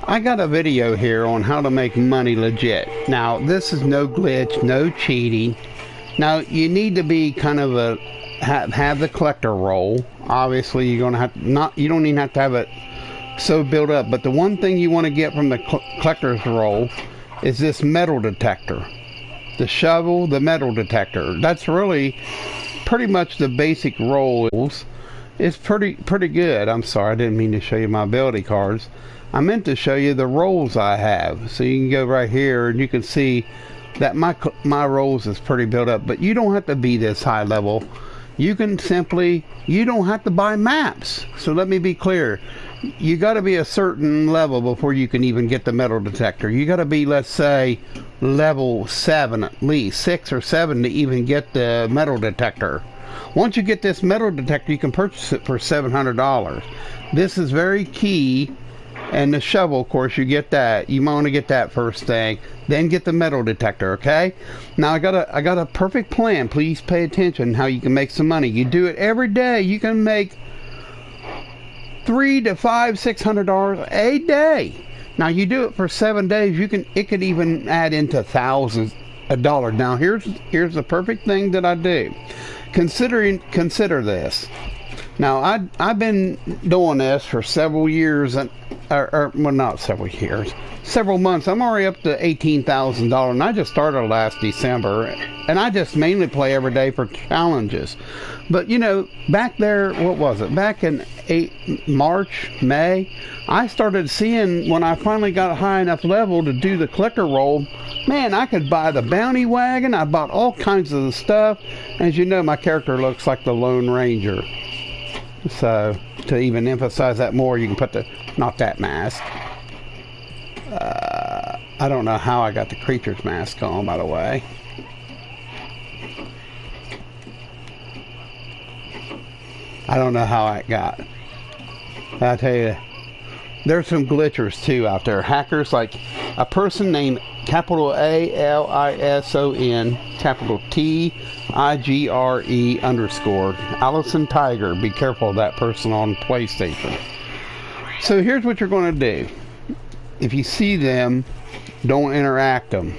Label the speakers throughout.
Speaker 1: I got a video here on how to make money legit. Now, this is no glitch, no cheating. Now, you need to be kind of a have the collector role. Obviously, you're gonna have you don't even have to have it so built up. But the one thing you want to get from the collector's role is this metal detector. The shovel, the metal detector. That's really pretty much the basic roles. It's pretty good. I'm sorry, I didn't mean to show you my ability cards. I meant to show you the roles I have. So you can go right here and you can see that my roles is pretty built up. But you don't have to be this high level. You can simply, you don't have to buy maps. So let me be clear. You got to be a certain level before you can even get the metal detector. You got to be, let's say, level 7 at least, 6 or 7 to even get the metal detector. Once you get this metal detector, you can purchase it for $700. This is very key. And the shovel, of course, you get that. You might want to get that first thing. Then get the metal detector, okay? Now, I got a perfect plan. Please pay attention how you can make some money. You do it every day. You can make $300 to $600 a day. Now, you do it for 7 days. It could even add into thousands of dollars. Now, here's the perfect thing that I do. Consider this. Now, I've been doing this for several years, well, not several years, several months. I'm already up to $18,000, and I just started last December, and I just mainly play every day for challenges. But, you know, back there, what was it? Back in March, May, I started seeing when I finally got a high enough level to do the collector role, man, I could buy the bounty wagon. I bought all kinds of stuff. As you know, my character looks like the Lone Ranger. So, to even emphasize that more, you can put not that mask. I don't know how I got the creature's mask on, by the way. I don't know how I got. I tell you, there's some glitchers too out there. Hackers like a person named capital ALISON, capital TIGRE _ Allison Tiger. Be careful of that person on PlayStation. So here's what you're going to do. If you see them, don't interact them.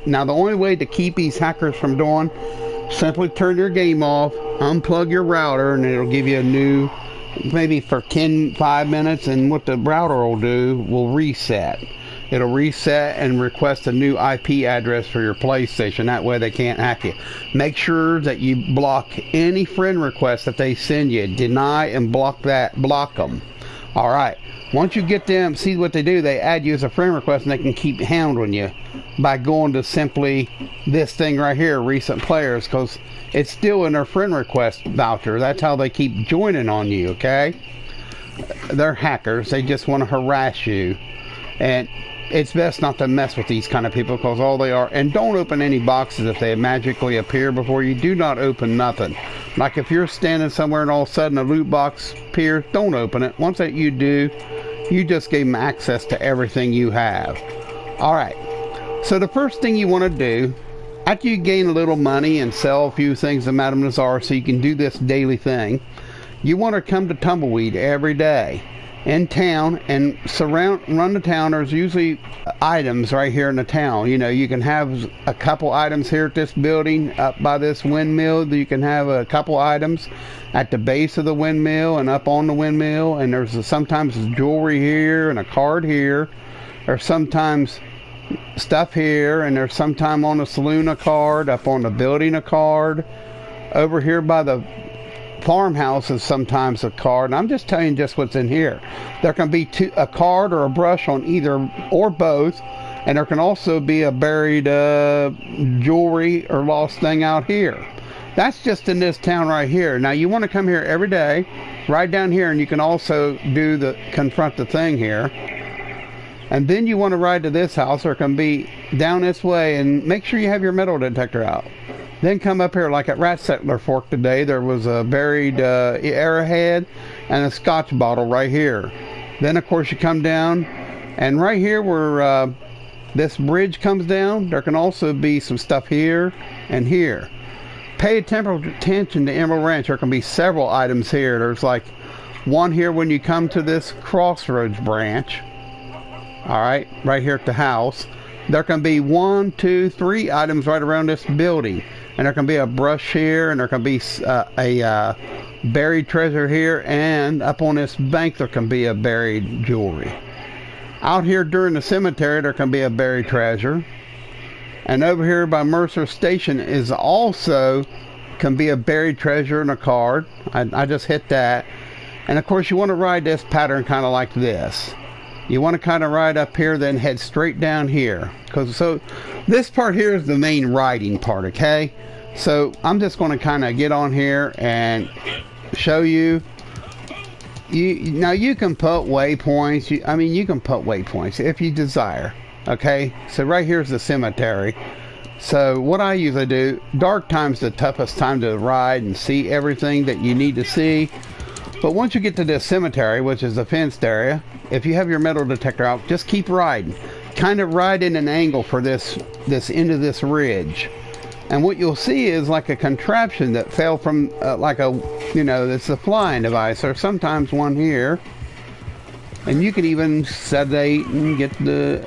Speaker 1: Now the only way to keep these hackers from doing, simply turn your game off, unplug your router, and it'll give you a new, maybe for 5 minutes, and what the router will do will reset. It'll reset and request a new IP address for your PlayStation. That way they can't hack you. Make sure that you block any friend requests that they send you. Deny and block them. Alright. Once you get them, see what they do. They add you as a friend request, and they can keep hounding you by going to simply this thing right here, recent players, because it's still in their friend request voucher. That's how they keep joining on you, okay? They're hackers. They just want to harass you. And it's best not to mess with these kind of people, because all they are. And don't open any boxes if they magically appear before you. Do not open nothing. Like if you're standing somewhere and all of a sudden a loot box appears, don't open it. Once that you do, you just gave them access to everything you have. Alright, so the first thing you want to do, after you gain a little money and sell a few things to Madame Nazar so you can do this daily thing, you want to come to Tumbleweed every day in town and run the town. There's usually items right here in the town. You know, you can have a couple items here at this building up by this windmill. You can have a couple items at the base of the windmill and up on the windmill, and there's sometimes jewelry here and a card here. There's sometimes stuff here, and there's sometime on the saloon a card, up on the building a card, over here by the farmhouse is sometimes a card. And I'm just telling you just what's in here. There can be a card or a brush on either or both, and there can also be a buried jewelry or lost thing out here. That's just in this town right here. Now you want to come here every day, right down here, and you can also do confront the thing here. And then you want to ride to this house, or it can be down this way, and make sure you have your metal detector out. Then come up here, like at Rat Settler Fork today, there was a buried arrowhead and a scotch bottle right here. Then, of course, you come down, and right here where this bridge comes down, there can also be some stuff here and here. Pay attention to Emerald Ranch. There can be several items here. There's like one here when you come to this crossroads branch. All right, right here at the house. There can be 1, 2, 3 items right around this building. And there can be a brush here, and there can be a buried treasure here, and up on this bank there can be a buried jewelry. Out here during the cemetery there can be a buried treasure. And over here by Mercer Station is also can be a buried treasure and a card. I just hit that. And of course you want to ride this pattern kind of like this. You want to kind of ride up here, then head straight down here. So this part here is the main riding part, okay? So I'm just going to kind of get on here and show you. Now you can put waypoints. You can put waypoints if you desire, okay? So right here's the cemetery. So what I usually do, dark time's the toughest time to ride and see everything that you need to see. But once you get to this cemetery, which is the fenced area, if you have your metal detector out, just keep riding. Kind of ride in an angle for this end of this ridge. And what you'll see is like a contraption that fell from it's a flying device, or sometimes one here. And you can even sedate and get the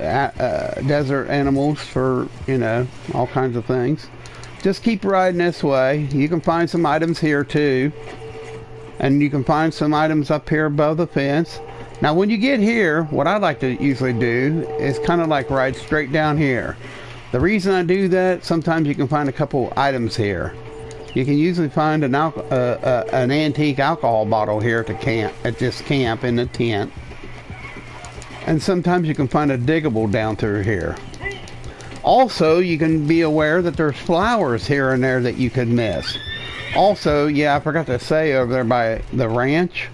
Speaker 1: desert animals for, all kinds of things. Just keep riding this way. You can find some items here too. And you can find some items up here above the fence. Now when you get here, what I like to usually do is kind of like ride straight down here. The reason I do that, sometimes you can find a couple items here. You can usually find an antique alcohol bottle here at this camp in the tent. And sometimes you can find a diggable down through here. Also, you can be aware that there's flowers here and there that you could miss. Also, yeah, I forgot to say, over there by the ranch,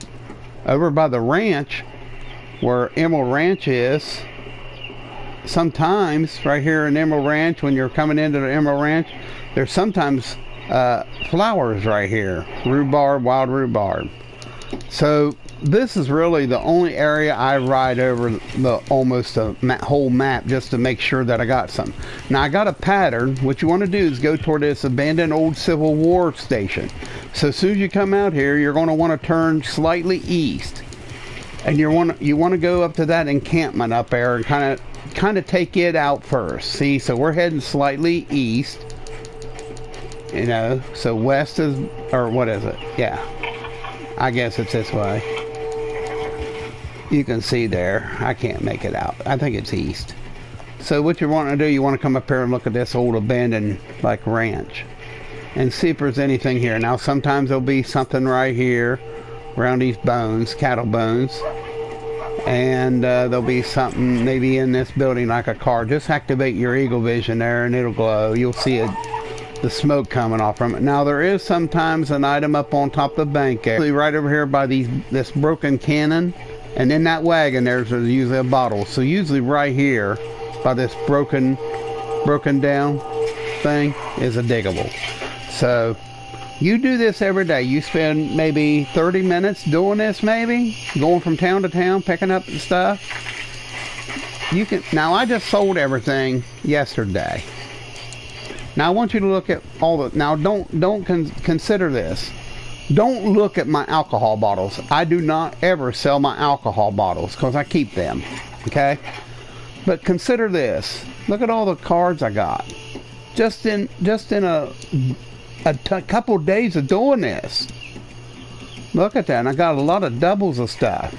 Speaker 1: where Emerald Ranch is, sometimes right here in Emerald Ranch, when you're coming into the Emerald Ranch, there's sometimes flowers right here, rhubarb, wild rhubarb. So this is really the only area I ride over the almost a whole map just to make sure that I got some. Now I got a pattern. What you want to do is go toward this abandoned old Civil War station. So as soon as you come out here, you're going to want to turn slightly east, and you want to go up to that encampment up there and kind of take it out first. See, so we're heading slightly east. So west is, or what is it? Yeah, I guess it's this way. You can see there. I can't make it out. I think it's east. So what you want to do, you want to come up here and look at this old abandoned ranch and see if there's anything here. Now sometimes there'll be something right here around these bones, cattle bones, and there'll be something maybe in this building like a car. Just activate your eagle vision there and it'll glow. You'll see the smoke coming off from it. Now there is sometimes an item up on top of the bank area, right over here by this broken cannon. And in that wagon there's usually a bottle. So usually right here by this broken down thing is a diggable. So you do this every day. You spend maybe 30 minutes doing this, maybe going from town to town picking up stuff. You can. Now I just sold everything yesterday. Now I want you to look at all the. Now don't consider this. Don't look at my alcohol bottles. I do not ever sell my alcohol bottles because I keep them. Okay? But consider this. Look at all the cards I got. Just in a couple of days of doing this. Look at that. And I got a lot of doubles of stuff.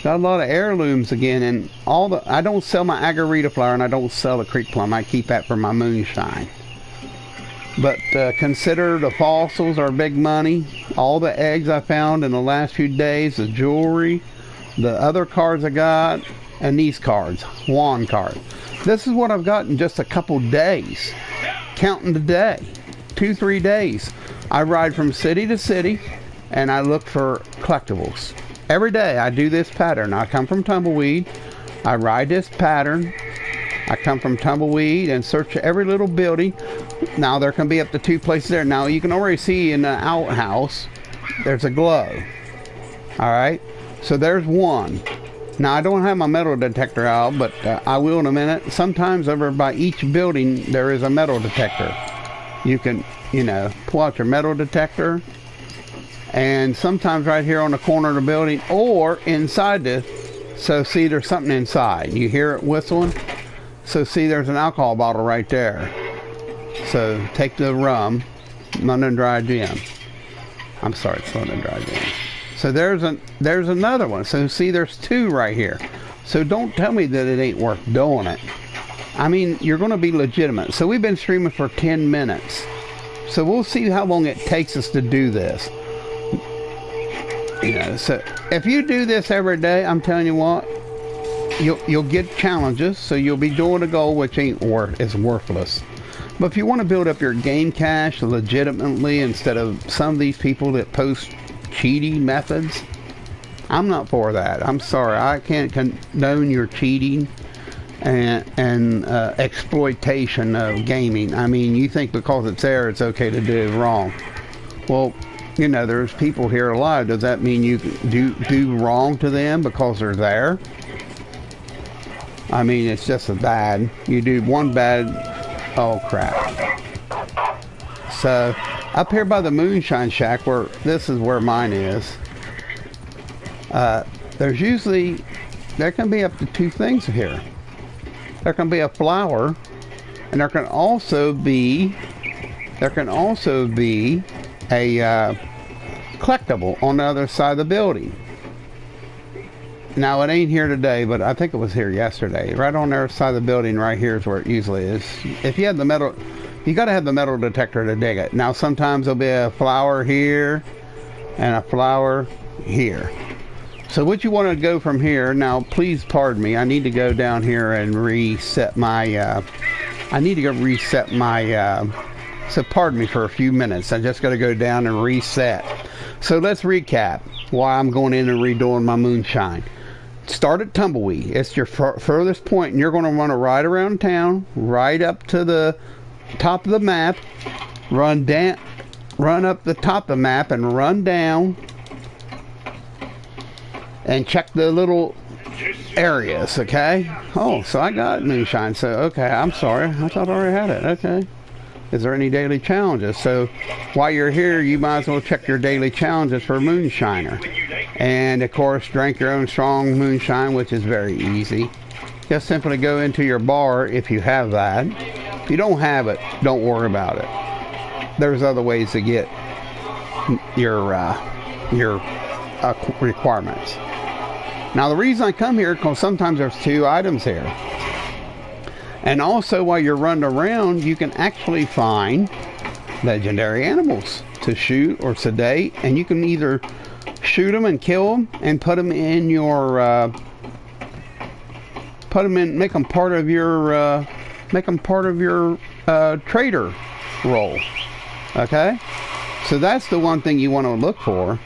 Speaker 1: Got a lot of heirlooms again, and I don't sell my agarita flower, and I don't sell the creek plum. I keep that for my moonshine. But consider the fossils are big money. All the eggs I found in the last few days, the jewelry, the other cards I got, and these cards, wand cards. This is what I've got in just a couple days. Counting the day, 2-3 days. I ride from city to city, and I look for collectibles. Every day I do this pattern. I come from Tumbleweed. I ride this pattern. I come from Tumbleweed and search every little building. Now there can be up to 2 places there. Now you can already see in the outhouse there's a glow. Alright, so there's one. Now I don't have my metal detector out, but I will in a minute. Sometimes over by each building there is a metal detector. You can, pull out your metal detector and sometimes right here on the corner of the building or inside the, so see there's something inside. You hear it whistling? So see there's an alcohol bottle right there. So take the rum, London Dry Gin. I'm sorry, it's London Dry Gin. So there's another one. So see there's two right here. So don't tell me that it ain't worth doing it. I mean, you're going to be legitimate. So we've been streaming for 10 minutes. So we'll see how long it takes us to do this. You know, so if you do this every day, I'm telling you what, you'll get challenges. So you'll be doing a goal which is worthless. But if you want to build up your game cache legitimately instead of some of these people that post cheating methods, I'm not for that. I'm sorry, I can't condone your cheating and exploitation of gaming. I mean, you think because it's there, it's okay to do wrong. Well, you know, there's people here alive. Does that mean you do wrong to them because they're there? I mean, it's just a bad. You do one bad. Oh crap. So up here by the Moonshine Shack, where this is where mine is, there's usually, there can be up to two things here. There can be a flower, and there can also be a collectible on the other side of the building. Now it ain't here today, but I think it was here yesterday. Right on the other side of the building, right here is where it usually is. If you have the metal, you got to have the metal detector to dig it. Now sometimes there'll be a flower here and a flower here. So what you want to go from here, now please pardon me, I need to go down here and reset my, so pardon me for a few minutes. I just got to go down and reset. So let's recap why I'm going in and redoing my moonshine. Start at Tumbleweed. It's your furthest point, and you're going to run it right around town, right up to the top of the map, run up the top of the map and run down and check the little areas, okay? Oh, so I got moonshine. So, okay, I'm sorry. I thought I already had it. Okay. Is there any daily challenges? So, while you're here, you might as well check your daily challenges for Moonshiner. And, of course, drink your own strong moonshine, which is very easy. Just simply go into your bar if you have that. If you don't have it, don't worry about it. There's other ways to get your requirements. Now the reason I come here is because sometimes there's two items here. And also while you're running around, you can actually find legendary animals to shoot or sedate, and you can either shoot them and kill them and put them in your make them part of your trader role. Okay, so that's the one thing you want to look for.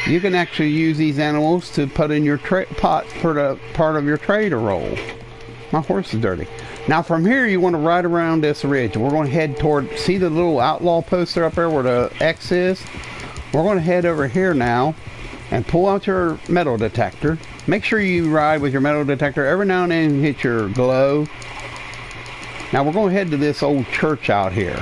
Speaker 1: You can actually use these animals to put in your pot for the part of your trader role. My horse is dirty. Now from here you want to ride around this ridge. We're going to head toward, see the little outlaw poster up there where the X is? We're going to head over here now and pull out your metal detector. Make sure you ride with your metal detector. Every now and then hit your glow. Now we're going to head to this old church out here.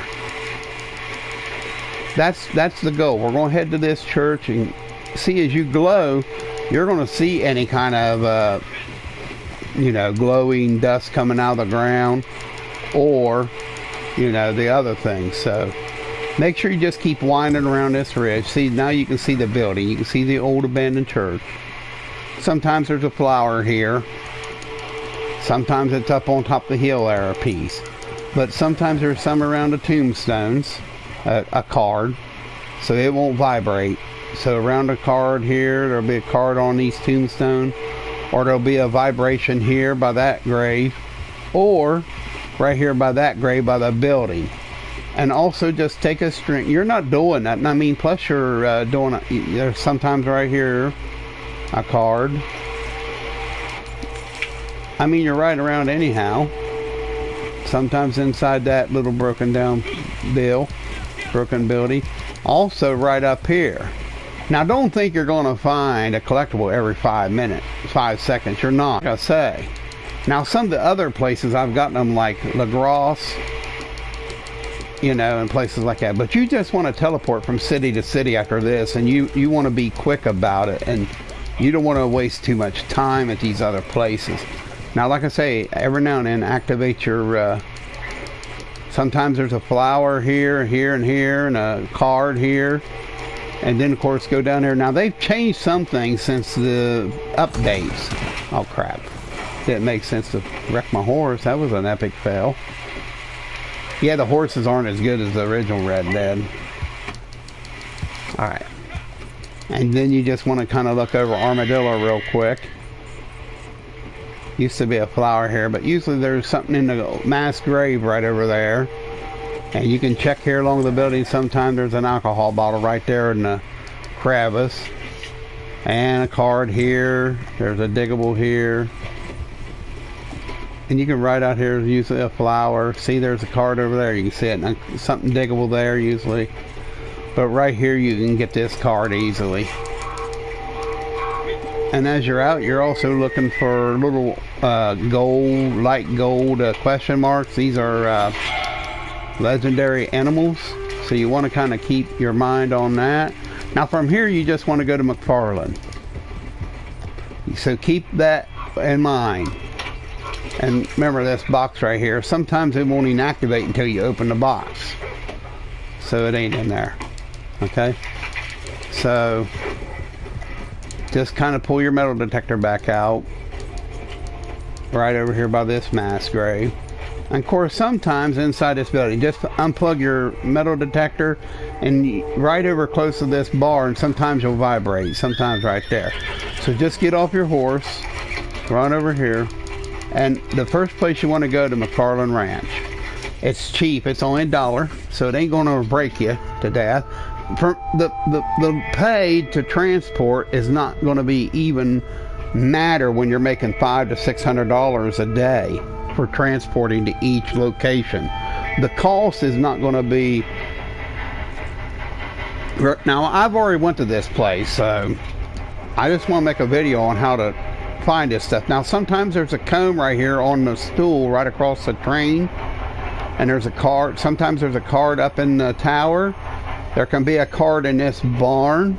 Speaker 1: That's the goal. We're going to head to this church and see, as you glow, you're going to see any kind of glowing dust coming out of the ground, or the other things. So make sure you just keep winding around this ridge. See, now you can see the building, you can see the old abandoned church. Sometimes there's a flower here, sometimes it's up on top of the hill there a piece, but sometimes there's some around the tombstones, a card, so it won't vibrate. So around a card here, there'll be a card on these tombstones, or there'll be a vibration here by that grave, or right here by that grave by the building. And also just take a string. You're not doing that. I mean, plus you're doing it. There's sometimes right here a card. I mean, you're right around anyhow. Sometimes inside that little broken building. Also right up here. Now don't think you're going to find a collectible every 5 seconds. You're not. Like I say. Now some of the other places I've gotten them, like Lagros, you know, in places like that. But you just want to teleport from city to city after this, and you want to be quick about it, and you don't want to waste too much time at these other places. Now, like I say, every now and then activate your, sometimes there's a flower here, here, and here, and a card here. And then, of course, go down there. Now, they've changed some things since the updates. Oh, crap. Didn't make sense to wreck my horse. That was an epic fail. Yeah, the horses aren't as good as the original Red Dead. Alright. And then you just want to kind of look over Armadillo real quick. Used to be a flower here, but usually there's something in the mass grave right over there. And you can check here along the building. Sometimes there's an alcohol bottle right there in the crevice. And a card here. There's a diggable here. And you can write out here, usually a flower. See, there's a card over there. You can see it. And something diggable there usually. But right here you can get this card easily. And as you're out, you're also looking for little gold, light gold question marks. These are legendary animals. So you want to kind of keep your mind on that. Now from here you just want to go to McFarland. So keep that in mind. And remember this box right here. Sometimes it won't even activate until you open the box. So it ain't in there. Okay? So just kind of pull your metal detector back out. Right over here by this mass grave. And of course, sometimes inside this building, just unplug your metal detector and right over close to this bar, and sometimes you'll vibrate, sometimes right there. So just get off your horse, run over here, and the first place you want to go to McFarland Ranch. It's cheap, it's only $1, so it ain't going to break you to death. For the pay to transport is not going to be even matter when you're making $500 to $600 a day for transporting to each location. The cost is not going to be. Now I've already went to this place, so I just want to make a video on how to find this stuff. Now sometimes there's a comb right here on the stool right across the train, and there's a card. Sometimes there's a card up in the tower. There can be a card in this barn.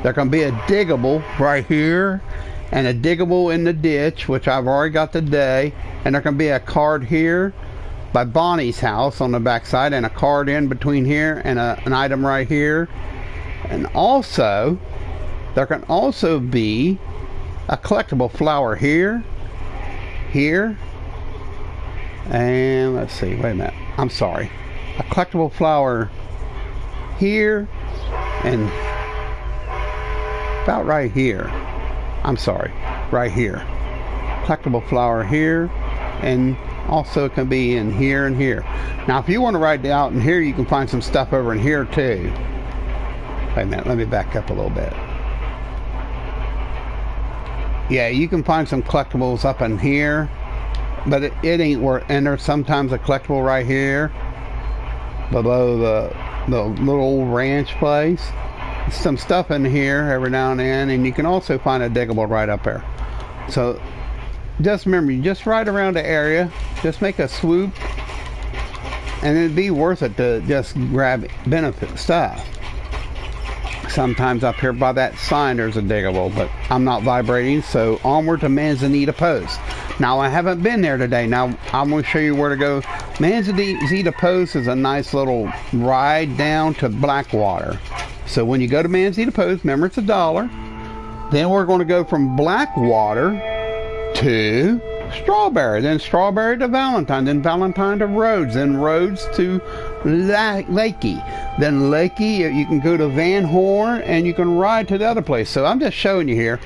Speaker 1: There can be a diggable right here, and a diggable in the ditch, which I've already got today. And there can be a card here by Bonnie's house on the backside, and a card in between here, and an item right here. And also, there can also be a collectible flower here, here, and let's see, wait a minute, I'm sorry. A collectible flower here, and about right here. I'm sorry, right here. Collectible flower here, and also it can be in here and here. Now if you want to ride out in here, you can find some stuff over in here too. Wait a minute, let me back up a little bit. Yeah, you can find some collectibles up in here, but it ain't worth. And there's sometimes a collectible right here below the little old ranch place. Some stuff in here every now and then, and you can also find a diggable right up there. So just remember, you just ride around the area, just make a swoop, and it'd be worth it to just grab benefit stuff. Sometimes up here by that sign there's a diggable, but I'm not vibrating, so onward to Manzanita Post. Now I haven't been there today. Now I'm going to show you where to go. Manzanita Post is a nice little ride down to Blackwater. So when you go to Manzanita Post, remember it's $1. Then we're going to go from Blackwater to Strawberry, then Strawberry to Valentine, then Valentine to Rhodes, then Rhodes to Lakey. Then Lakey, you can go to Van Horn, and you can ride to the other place. So I'm just showing you here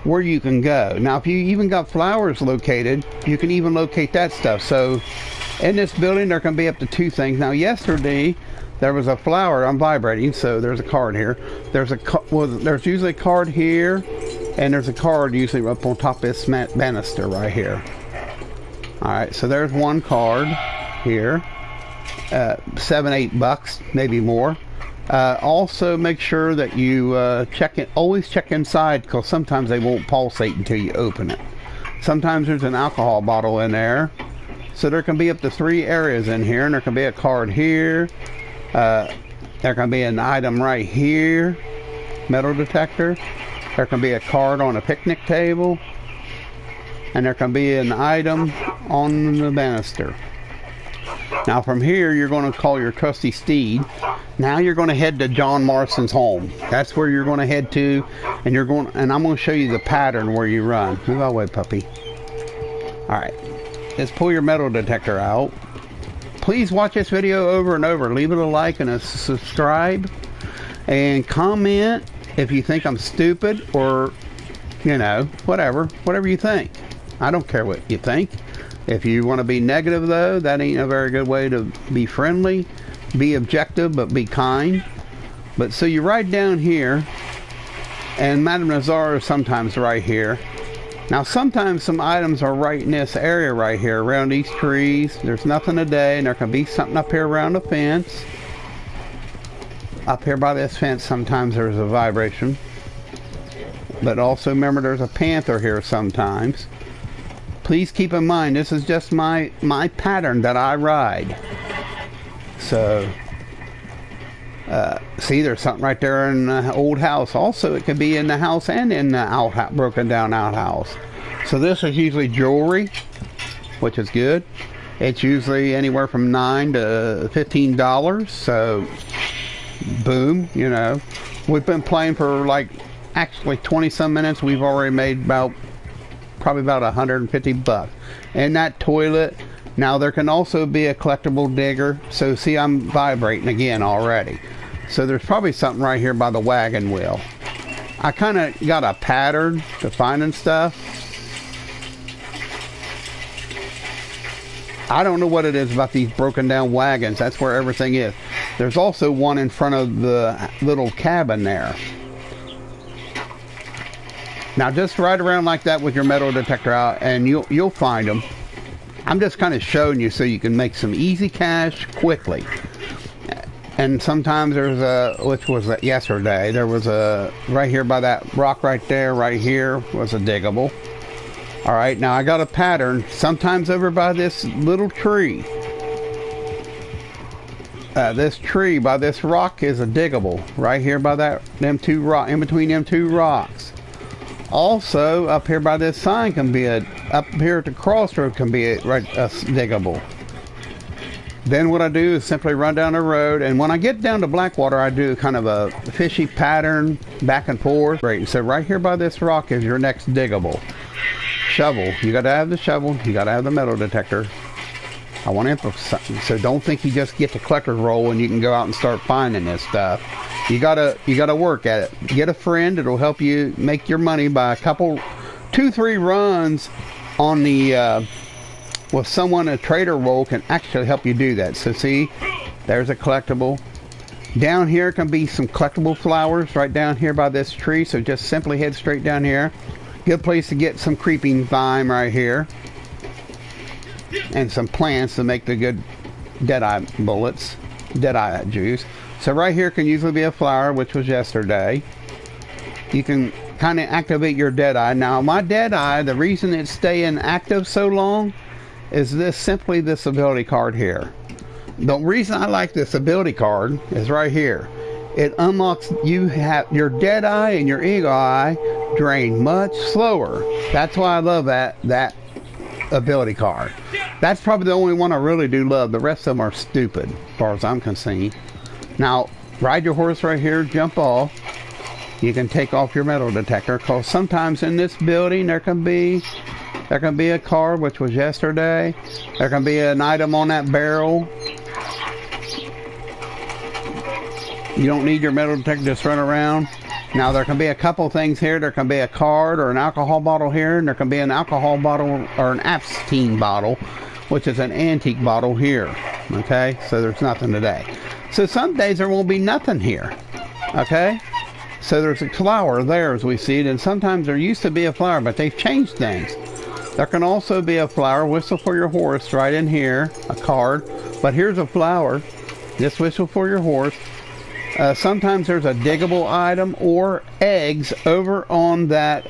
Speaker 1: where you can go. Now if you even got flowers located, you can even locate that stuff. So in this building there can be up to 2 things. Now yesterday there was a flower. I'm vibrating, so there's a card here. There's there's usually a card here, and there's a card usually up on top of this banister right here. Alright, so there's one card here. $7-8, maybe more. Also make sure that you always check inside, because sometimes they won't pulsate until you open it. Sometimes there's an alcohol bottle in there, So there can be up to 3 areas in here, and there can be a card here. There can be an item right here, metal detector. There can be a card on a picnic table, and there can be an item on the banister. Now from here, you're going to call your trusty steed. Now you're going to head to John Marston's home. That's where you're going to head to, and I'm going to show you the pattern where you run. Move out of the way, puppy. All right, let's pull your metal detector out. Please watch this video over and over. Leave it a like and a subscribe, and comment if you think I'm stupid, or whatever you think. I don't care what you think. If you want to be negative, though, that ain't a very good way to be friendly. Be objective, but be kind. But so you write down here, and Madame Nazar is sometimes right here. Now sometimes some items are right in this area right here, around these trees. There's nothing today, and there can be something up here around the fence. Up here by this fence, sometimes there's a vibration. But also remember, there's a panther here sometimes. Please keep in mind, this is just my pattern that I ride. So, see, there's something right there in the old house. Also, it could be in the house and in the broken down outhouse. So this is usually jewelry, which is good. It's usually anywhere from $9 to $15. So, boom, We've been playing for like actually 20-some minutes. We've already made probably about 150 bucks. And that toilet. Now there can also be a collectible digger. So see, I'm vibrating again already. So there's probably something right here by the wagon wheel. I kind of got a pattern to finding stuff. I don't know what it is about these broken down wagons. That's where everything is. There's also one in front of the little cabin there. Now just ride around like that with your metal detector out, and you'll find them. I'm just kind of showing you so you can make some easy cash quickly. And sometimes there's which was yesterday, there was right here by that rock right there, right here was a diggable. All right, now I got a pattern. Sometimes over by this little tree. This tree by this rock is a diggable. Right here by them 2 rocks, in between them 2 rocks. Also, up here by this sign can be up here at the crossroad can be a diggable. Then what I do is simply run down the road, and when I get down to Blackwater, I do kind of a fishy pattern back and forth. Right, so right here by this rock is your next diggable. Shovel. You got to have the shovel. You got to have the metal detector. I want to emphasize. So don't think you just get the collector's roll and you can go out and start finding this stuff. You gotta work at it. Get a friend. It'll help you make your money by 2-3 runs on the with someone. A trader roll can actually help you do that. So see, there's a collectible. Down here can be some collectible flowers right down here by this tree. So just simply head straight down here. Good place to get some creeping thyme right here, and some plants to make the good deadeye bullets, deadeye juice. So right here can usually be a flower, which was yesterday. You can kind of activate your deadeye. Now my deadeye, the reason it's staying active so long is simply this ability card here. The reason I like this ability card is right here. It unlocks, you have your deadeye and your eagle eye drain much slower. That's why I love that ability card. That's probably the only one I really do love. The rest of them are stupid as far as I'm concerned. Now, ride your horse right here, jump off. You can take off your metal detector, because sometimes in this building there can be a card, which was yesterday. There can be an item on that barrel. You don't need your metal detector, just run around. Now there can be a couple things here. There can be a card or an alcohol bottle here, and there can be an alcohol bottle or an Absteen bottle, which is an antique bottle here. Okay, so there's nothing today. So some days there won't be nothing here. Okay, so there's a flower there as we see it, and sometimes there used to be a flower, but they've changed things. There can also be a flower, whistle for your horse right in here, a card. But here's a flower, just whistle for your horse. Sometimes there's a diggable item or eggs over on that.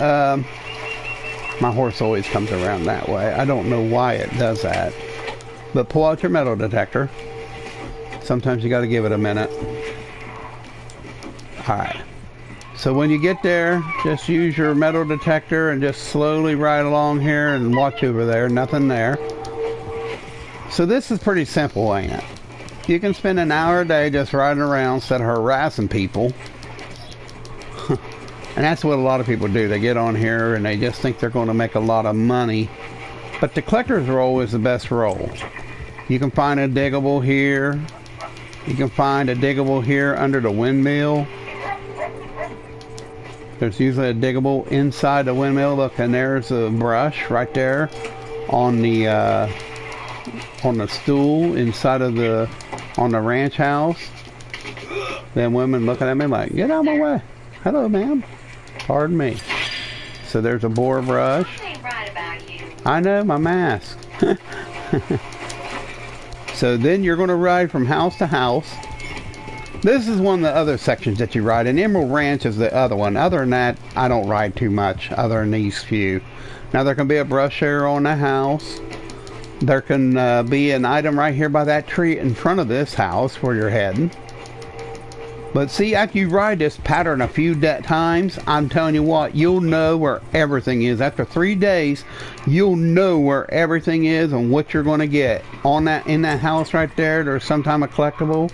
Speaker 1: My horse always comes around that way. I don't know why it does that. But pull out your metal detector. Sometimes you got to give it a minute. Alright. So when you get there, just use your metal detector and just slowly ride along here and watch over there. Nothing there. So this is pretty simple, ain't it? You can spend an hour a day just riding around instead of harassing people. And that's what a lot of people do. They get on here and they just think they're going to make a lot of money. But the collector's roll is the best roll. You can find a diggable here. You can find a diggable here under the windmill. There's usually a diggable inside the windmill. Look, and there's a brush right there on the stool inside of on the ranch house. Then women looking at me like, get out of my way. Hello, ma'am. Pardon me. So there's a boar brush. I know, my mask. So then you're going to ride from house to house. This is one of the other sections that you ride. And Emerald Ranch is the other one. Other than that, I don't ride too much other than these few. Now there can be a brush here on the house. There can be an item right here by that tree in front of this house where you're heading. But see, after you ride this pattern a few times, I'm telling you what, you'll know where everything is. After 3 days, you'll know where everything is and what you're going to get. In that house right there, there's some kind of collectible.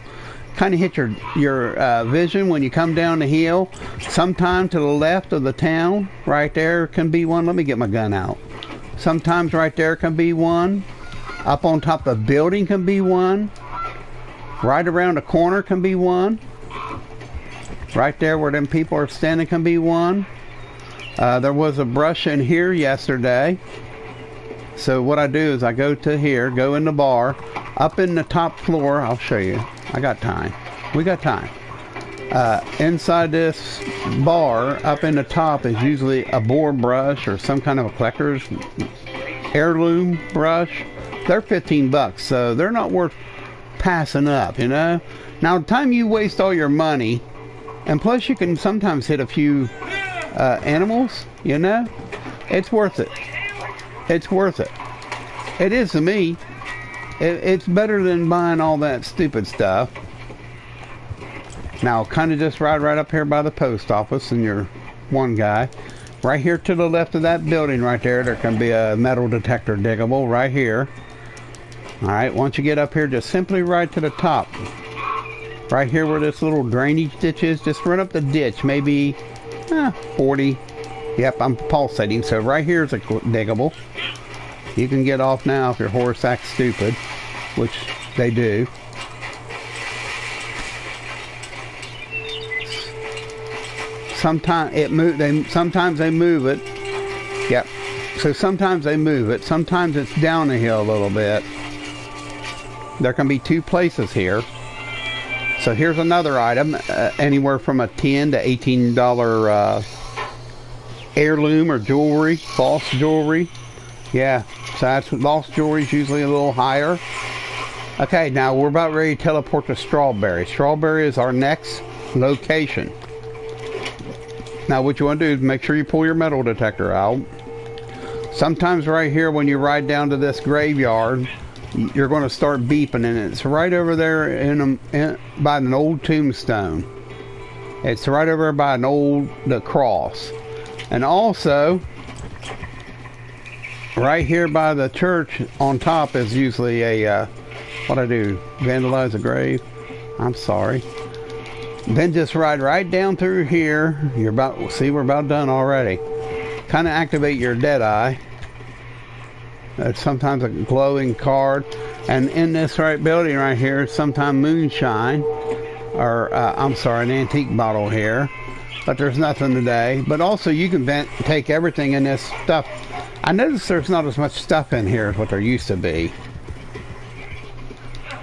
Speaker 1: Kind of hit your vision when you come down the hill. Sometime to the left of the town, right there can be one. Let me get my gun out. Sometimes right there can be one. Up on top of the building can be one. Right around the corner can be one. Right there where them people are standing can be one. There was a brush in here yesterday. So what I do is I go to here, go in the bar, up in the top floor. I'll show you. I got time. We got time. Inside this bar, up in the top, is usually a boar brush or some kind of a collector's heirloom brush. They're $15, so they're not worth passing up, you know. Now, the time you waste all your money, and plus you can sometimes hit a few animals, you know, it's worth it. It's worth it. It is to me. It's better than buying all that stupid stuff. Now, kind of just ride right up here by the post office, and you're one guy. Right here to the left of that building right there can be a metal detector diggable right here. Alright, once you get up here, just simply ride to the top. Right here where this little drainage ditch is, just run up the ditch, maybe 40. Yep, I'm pulsating, so right here is a diggable. You can get off now if your horse acts stupid, which they do. Sometimes they move it. Yep. So sometimes they move it. Sometimes it's down the hill a little bit. There can be two places here. So here's another item, anywhere from a $10 to $18 heirloom or jewelry, false jewelry. Yeah, so that's lost jewelry is usually a little higher. Okay, now we're about ready to teleport to Strawberry. Strawberry is our next location. Now what you want to do is make sure you pull your metal detector out. Sometimes right here when you ride down to this graveyard, you're going to start beeping, and it's right over there by an old tombstone. It's right over by the cross. And also, right here by the church on top is usually a, what I do, vandalize a grave? I'm sorry. Then just ride right down through here. We're about done already. Kind of activate your dead eye. It's sometimes a glowing card. And in this building right here, sometimes moonshine. Or, I'm sorry, an antique bottle here. But there's nothing today. But also you can take everything in this stuff. I noticed there's not as much stuff in here as what there used to be.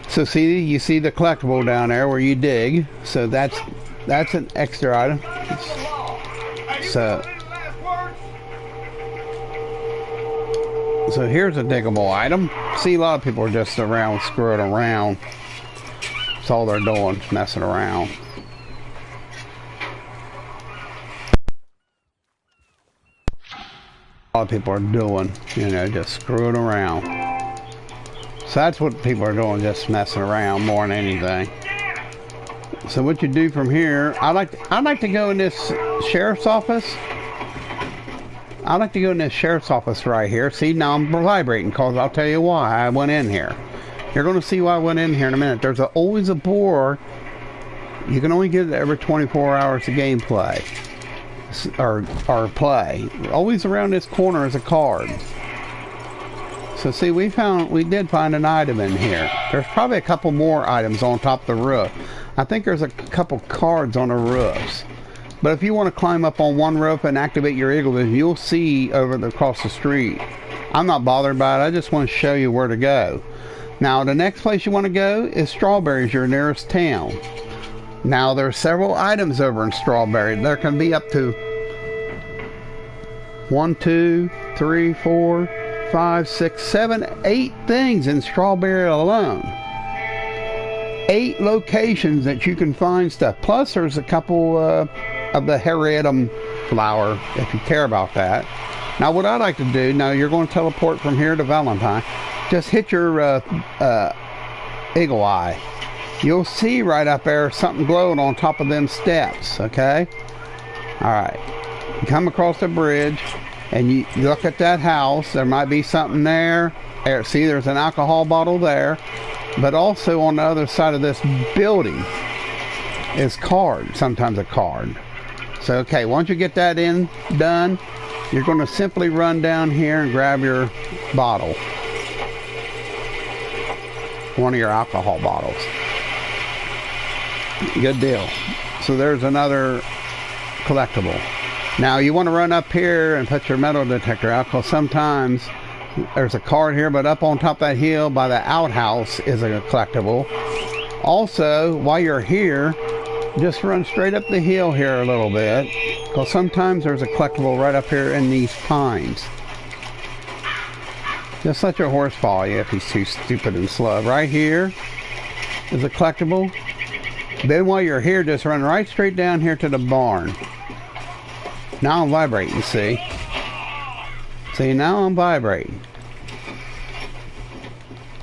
Speaker 1: So you see the collectible down there where you dig. So that's an extra item. So here's a diggable item. See, a lot of people are just around screwing around. That's all they're doing, messing around. A lot of people are doing, just screwing around. So that's what people are doing, just messing around more than anything. So what you do from here, I like to go in this sheriff's office. I like to go in this sheriff's office right here. See, now I'm vibrating because I'll tell you why I went in here. You're going to see why I went in here in a minute. There's always a boar. You can only get it every 24 hours of gameplay or play. Always around this corner is a card. So see, we did find an item in here. There's probably a couple more items on top of the roof. I think there's a couple cards on the roofs. But if you want to climb up on one roof and activate your eagle vision, you'll see across the street. I'm not bothered by it. I just want to show you where to go. Now, the next place you want to go is Strawberry's, your nearest town. Now, there are several items over in Strawberry. There can be up to 1, 2, 3, 4, 5, 6, 7, 8 things in Strawberry alone. 8 locations that you can find stuff. Plus, there's a couple of the Heriatum flower, if you care about that. Now, what I like to do, now you're going to teleport from here to Valentine. Just hit your eagle eye. You'll see right up there something glowing on top of them steps, okay? Alright. You come across the bridge, and you look at that house. There might be something there. See, there's an alcohol bottle there. But also on the other side of this building is sometimes a card. So, okay, once you get that done, you're going to simply run down here and grab your bottle. One of your alcohol bottles. Good deal. So there's another collectible. Now you want to run up here and put your metal detector out, because sometimes there's a card here, but up on top of that hill by the outhouse is a collectible. Also, while you're here, just run straight up the hill here a little bit, because sometimes there's a collectible right up here in these pines. Just let your horse follow you if he's too stupid and slow. Right here is a collectible. Then while you're here, just run right straight down here to the barn. Now I'm vibrating, see? See, now I'm vibrating.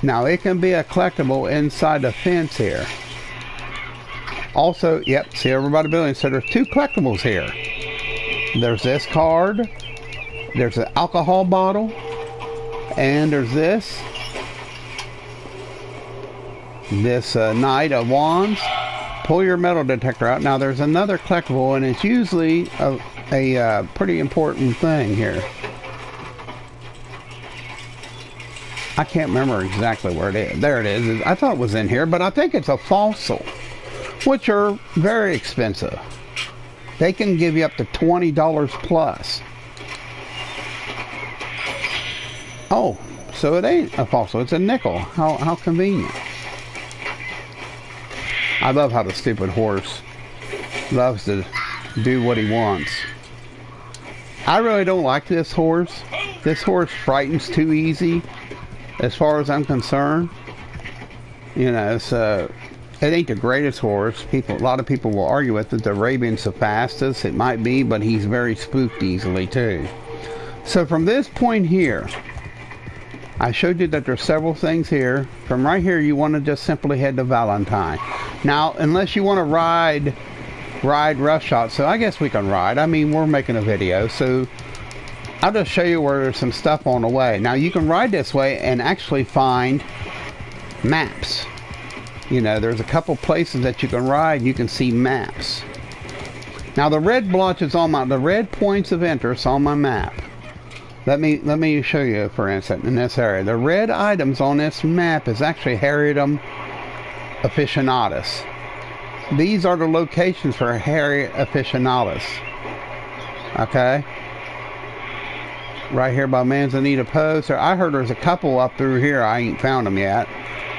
Speaker 1: Now it can be a collectible inside the fence here. Also, yep, see everybody building. So there's 2 collectibles here. There's this card. There's an alcohol bottle. And there's this Knight of Wands. Pull your metal detector out. Now there's another collectible, and it's usually a pretty important thing here. I can't remember exactly where it is. There it is. I thought it was in here, but I think it's a fossil, which are very expensive. They can give you up to $20 plus. Oh, so it ain't a fossil, it's a nickel. How convenient. I love how the stupid horse loves to do what he wants. I really don't like this horse. This horse frightens too easy, as far as I'm concerned. You know, so it ain't the greatest horse. A lot of people will argue with it. The Arabian's the fastest. It might be, but he's very spooked easily too. So from this point here, I showed you that there's several things here. From right here, you want to just simply head to Valentine. Now, unless you want to ride roughshod, so I guess we can ride. I mean, we're making a video, so I'll just show you where there's some stuff on the way. Now, you can ride this way and actually find maps. You know, there's a couple places that you can ride. You can see maps. Now, the red blotches on the red points of interest on my map. Let me show you, for instance, in this area. The red items on this map is actually Heriatum officinatus. These are the locations for Heriatum officinatus. Okay? Right here by Manzanita Post. I heard there's a couple up through here. I ain't found them yet.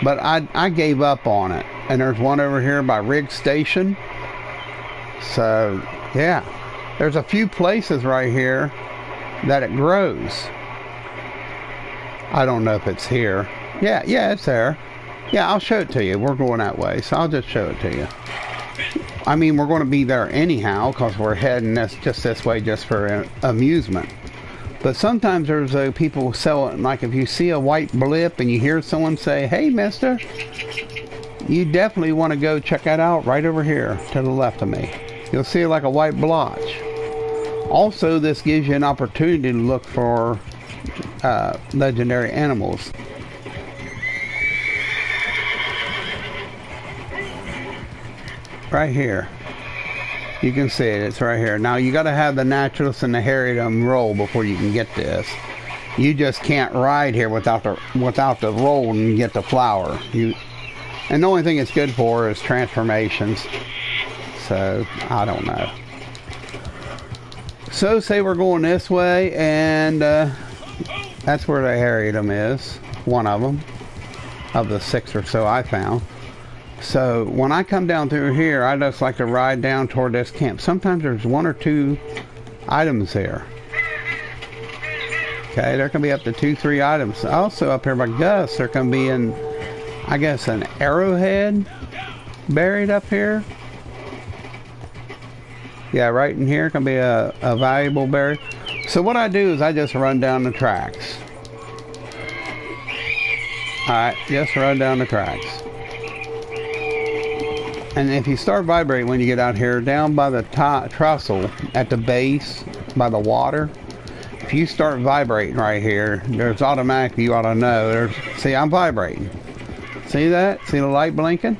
Speaker 1: But I gave up on it. And there's one over here by Riggs Station. So, yeah. There's a few places right here that it grows. I don't know if it's here. Yeah, it's there. Yeah, I'll show it to you. We're going that way, so I'll just show it to you. I mean, we're going to be there anyhow, because we're heading just this way just for amusement. But sometimes there's people sell it, like if you see a white blip and you hear someone say, "Hey, mister," you definitely want to go check that out right over here to the left of me. You'll see like a white blotch. Also, this gives you an opportunity to look for legendary animals. Right here. You can see it, it's right here. Now you got to have the naturalist and the harriedom roll before you can get this. You just can't ride here without the roll and get the flower. And the only thing it's good for is transformations. So I don't know. So say we're going this way, and that's where the harriedom is. One of them, of the 6 or so I found. So when I come down through here, I just like to ride down toward this camp. Sometimes there's 1 or 2 items here. Okay, there can be up to 2, 3 items. Also up here by Gus, there can be I guess an arrowhead buried up here. Yeah, right in here can be a valuable berry. So what I do is I just run down the tracks. Alright, just run down the tracks. And if you start vibrating when you get out here, down by the trestle at the base, by the water, if you start vibrating right here, there's automatically, you ought to know, see, I'm vibrating. See that? See the light blinking?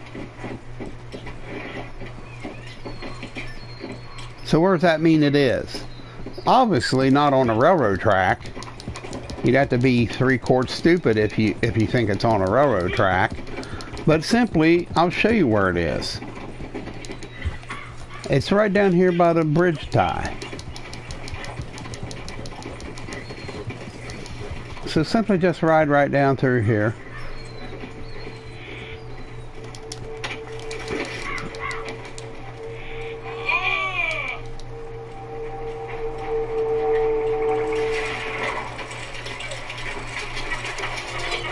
Speaker 1: So where does that mean it is? Obviously not on a railroad track. You'd have to be 3/4 stupid if you think it's on a railroad track. But simply, I'll show you where it is. It's right down here by the bridge tie. So simply just ride right down through here.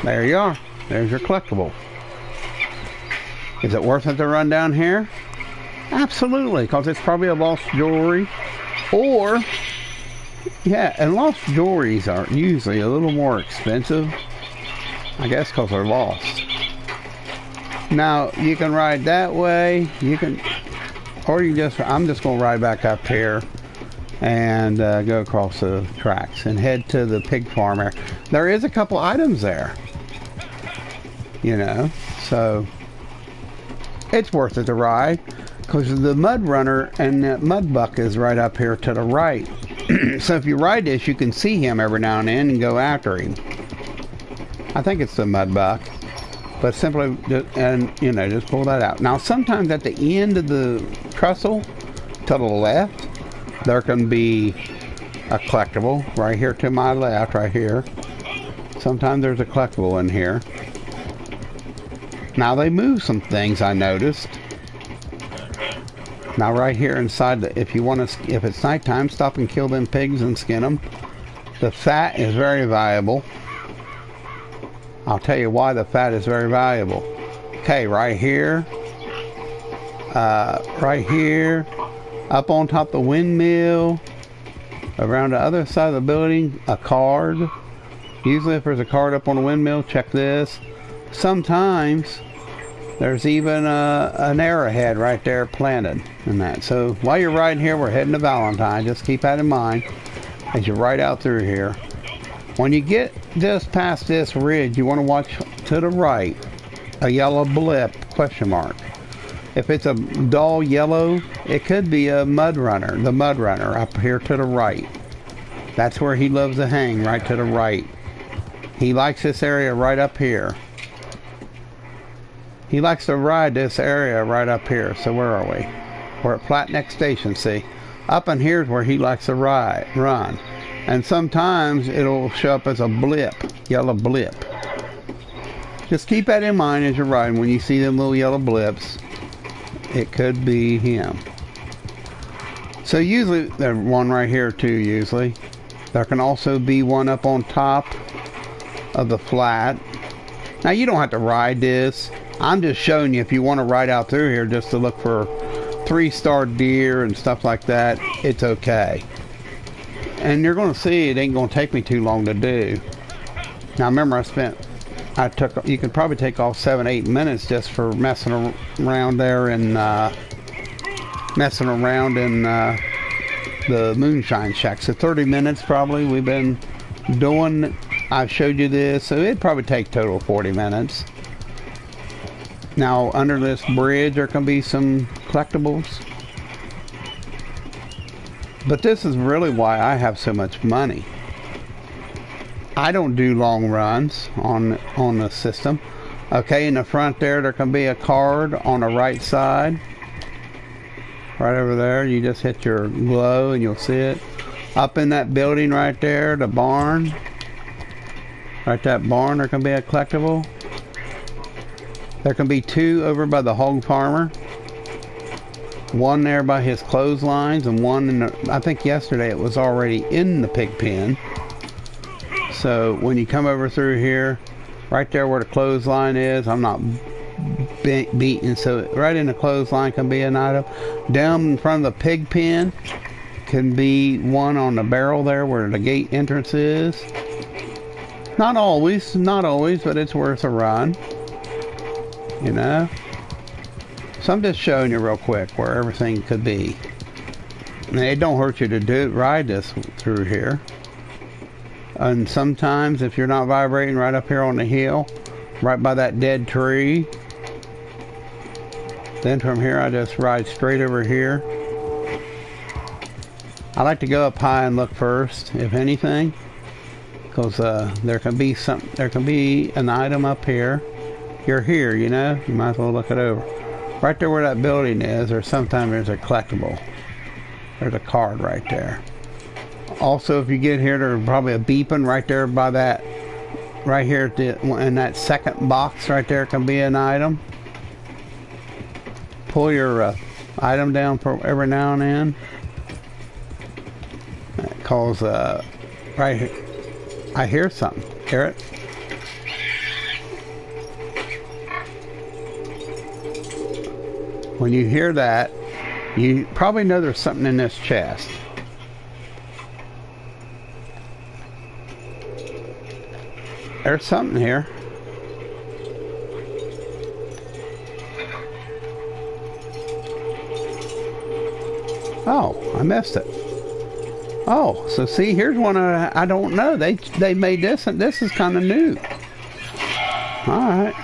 Speaker 1: There you are. There's your collectible. Is it worth it to run down here? Absolutely, because it's probably a lost jewelry. Or, yeah, and lost jewelries are usually a little more expensive. I guess because they're lost. Now, you can ride that way. Or you just, I'm just going to ride back up here and go across the tracks and head to the pig farm area. There is a couple items there. You know, so it's worth it to ride because the mud runner and that mud buck is right up here to the right. So if you ride this, you can see him every now and then and go after him. I think it's the mud buck, but simply, and you know, just pull that out. Now sometimes at the end of the trestle to the left, there can be a collectible right here to my left, right here. Sometimes there's a collectible in here. Now they move some things, I noticed. Now right here inside, if it's nighttime, stop and kill them pigs and skin them. The fat is very valuable. I'll tell you why the fat is very valuable. Okay, right here, up on top of the windmill, around the other side of the building, a card. Usually if there's a card up on the windmill, check this. Sometimes there's even an arrowhead right there planted in that. So while you're riding here, we're heading to Valentine. Just keep that in mind as you ride out through here. When you get just past this ridge, you want to watch to the right, a yellow blip, question mark. If it's a dull yellow, it could be a mud runner, the mud runner up here to the right. That's where he loves to hang, right to the right. He likes this area right up here. He likes to ride this area right up here. So where are we? We're at Flatneck Station, see? Up in here is where he likes to run. And sometimes it'll show up as a blip, yellow blip. Just keep that in mind as you're riding. When you see them little yellow blips, it could be him. So usually, there's one right here too, usually. There can also be one up on top of the flat. Now you don't have to ride this. I'm just showing you if you want to ride out through here just to look for 3-star deer and stuff like that, it's okay. And you're going to see it ain't going to take me too long to do. Now remember, you could probably take off 7-8 minutes just for messing around there and messing around in the moonshine shack. So 30 minutes probably we've been doing. I've showed you this, so it'd probably take total 40 minutes. Now under this bridge there can be some collectibles. But this is really why I have so much money. I don't do long runs on the system. Okay, in the front there can be a card on the right side. Right over there, you just hit your glow and you'll see it. Up in that building right there, the barn. Right, that barn, there can be a collectible. There can be 2 over by the hog farmer. 1 there by his clotheslines, and 1 in the, I think yesterday it was already in the pig pen. So when you come over through here, right there where the clothesline is, I'm not beaten, so right in the clothesline can be an item. Down in front of the pig pen can be 1 on the barrel there where the gate entrance is. Not always, but it's worth a run. You know? So I'm just showing you real quick where everything could be. And it don't hurt you to ride this through here. And sometimes if you're not vibrating, right up here on the hill, right by that dead tree, then from here I just ride straight over here. I like to go up high and look first, if anything, because there can be an item up here. You're here, you know, you might as well look it over. Right there where that building is, or sometimes there's a collectible. There's a card right there. Also, if you get here, there's probably a beeping right there by that, right here in that second box right there can be an item. Pull your item down for every now and then. That calls right here. I hear something. Hear it? When you hear that, you probably know there's something in this chest. There's something here. Oh, I missed it. Oh, so see, here's one I don't know. They made this, and this is kind of new. All right.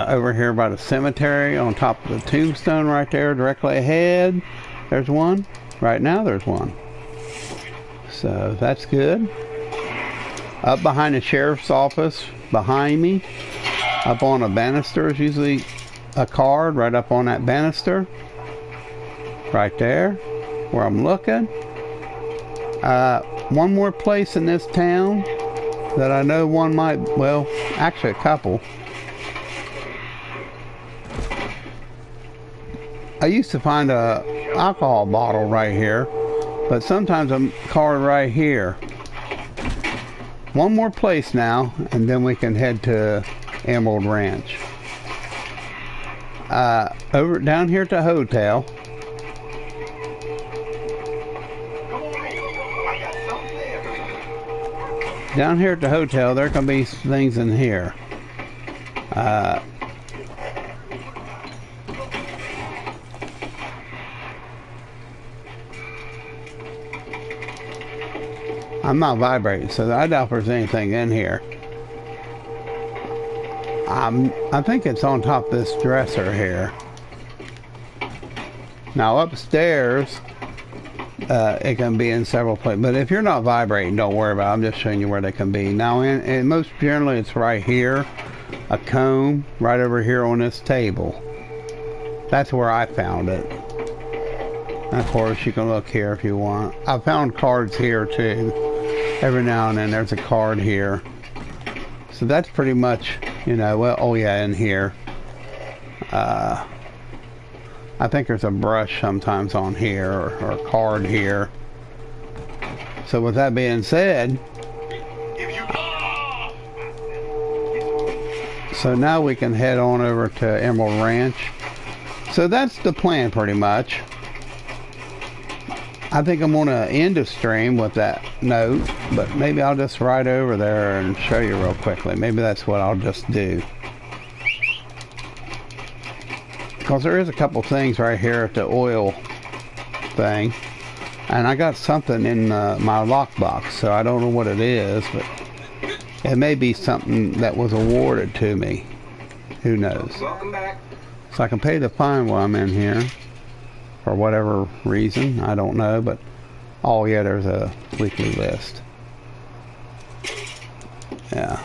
Speaker 1: Over here by the cemetery, on top of the tombstone right there, directly ahead, there's one. Right now, there's one. So that's good. Up behind the sheriff's office, behind me, up on a banister is usually a card right up on that banister. Right there, where I'm looking. One more place in this town that I know one might, well, actually a couple. I used to find a alcohol bottle right here, but sometimes a card right here. One more place now, and then we can head to Emerald Ranch. Over down here at the hotel. Down here at the hotel, there can be things in here. I'm not vibrating, so I doubt there's anything in here. I think it's on top of this dresser here. Now upstairs, it can be in several places, but if you're not vibrating, don't worry about it. I'm just showing you where they can be. Now, and most generally, it's right here, a comb right over here on this table. That's where I found it. Of course, you can look here if you want. I found cards here too. Every now and then, there's a card here. So that's pretty much, you know. Well, oh yeah, in here. I think there's a brush sometimes on here, or a card here. So with that being said, so now we can head on over to Emerald Ranch. So that's the plan pretty much. I think I'm going to end the stream with that note, but maybe I'll just ride over there and show you real quickly. Maybe that's what I'll just do. Because there is a couple things right here at the oil thing. And I got something in my lockbox, so I don't know what it is, but it may be something that was awarded to me. Who knows?
Speaker 2: Welcome back.
Speaker 1: So I can pay the fine while I'm in here. For whatever reason, I don't know, but oh yeah, there's a weekly list. Yeah.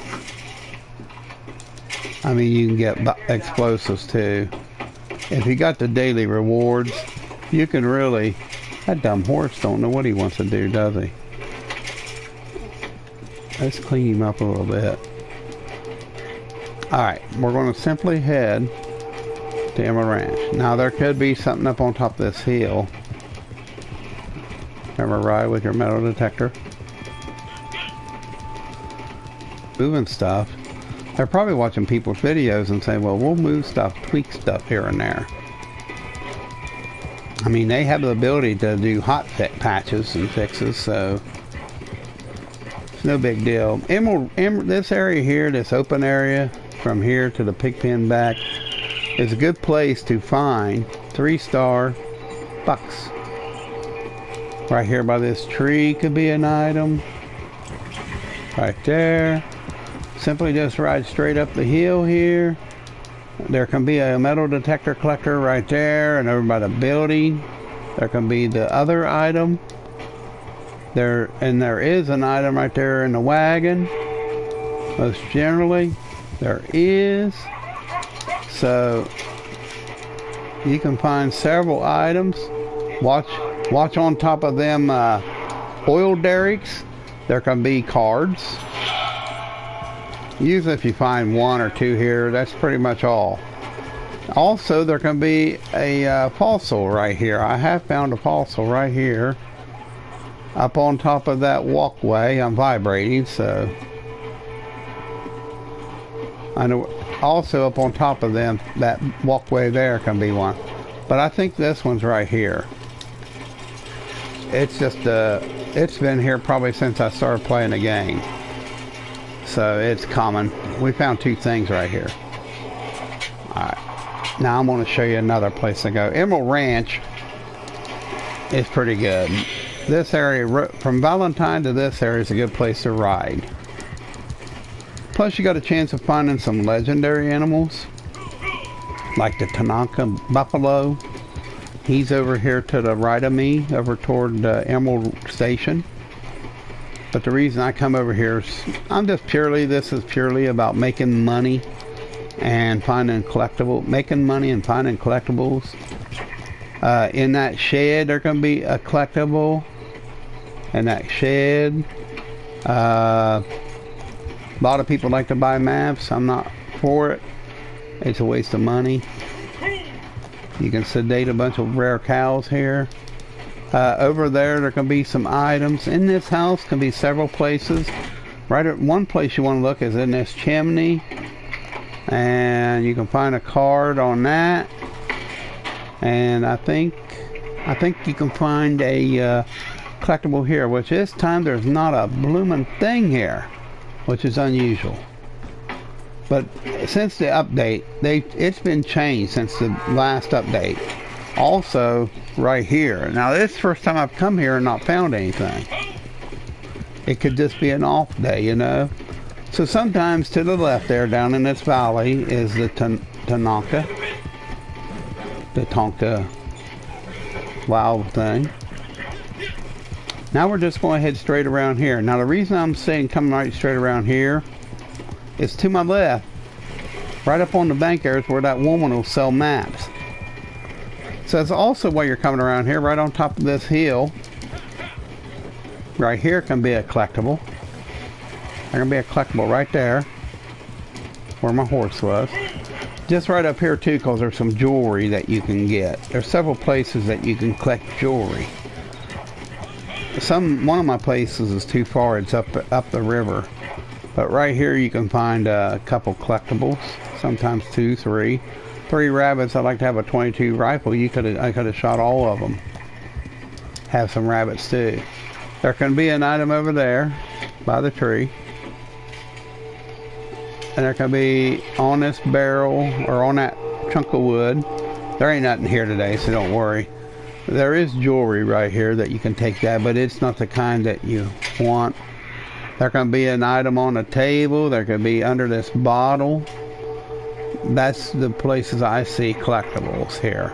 Speaker 1: I mean, you can get explosives too. If you got the daily rewards, you can really... That dumb horse don't know what he wants to do, does he? Let's clean him up a little bit. Alright, we're going to simply head to Emerald Ranch. Now there could be something up on top of this hill. Ever ride with your metal detector? Moving stuff. They're probably watching people's videos and saying, well, we'll move stuff, tweak stuff here and there. I mean, they have the ability to do hot patches and fixes, so it's no big deal. This area here, this open area, from here to the pig pen back, is a good place to find 3-star bucks. Right here by this tree could be an item. Right there. Simply just ride straight up the hill here. There can be a metal detector collector right there, and over by the building there can be the other item. There is an item right there in the wagon. Most generally there is. So you can find several items. Watch on top of them oil derricks. There can be cards. Usually if you find 1 or 2 here, that's pretty much all. Also, there can be a fossil right here. I have found a fossil right here. Up on top of that walkway. I'm vibrating, so... I know. Also up on top of them, that walkway there can be one. But I think this one's right here. It's just, it's been here probably since I started playing the game. So it's common. We found 2 things right here. Alright. Now I'm going to show you another place to go. Emerald Ranch is pretty good. This area, from Valentine to this area, is a good place to ride. Plus you got a chance of finding some legendary animals. Like the Tanaka buffalo. He's over here to the right of me, over toward Emerald Station. But the reason I come over here is, this is purely about making money and finding collectibles. Making money and finding collectibles. In that shed, there can be a collectible. In that shed. A lot of people like to buy maps. I'm not for it. It's a waste of money. You can sedate a bunch of rare cows here. Over there can be some items. In this house can be several places. Right at one place you want to look is in this chimney. And you can find a card on that. And I think you can find a collectible here, which this time there's not a blooming thing here, which is unusual. But since the update, it's been changed since the last update. Also, right here. Now, this is the first time I've come here and not found anything. It could just be an off day, you know. So sometimes to the left there, down in this valley, is the Tanaka. The Tonka wild thing. Now we're just going to head straight around here. Now the reason I'm saying coming right straight around here is to my left, right up on the bank there is where that woman will sell maps. So that's also why you're coming around here, right on top of this hill. Right here can be a collectible. There can be a collectible right there, where my horse was. Just right up here too, because there's some jewelry that you can get. There's several places that you can collect jewelry. One of my places is too far, it's up the river. But right here you can find a couple collectibles, sometimes 2, 3. 3 rabbits. I'd like to have a .22 rifle. I could have shot all of them. have some rabbits too. There can be an item over there by the tree. And there can be on this barrel or on that chunk of wood. There ain't nothing here today, so don't worry. There is jewelry right here that you can take that, but it's not the kind that you want. There can be an item on a table. There could be under this bottle. That's the places I see collectibles here.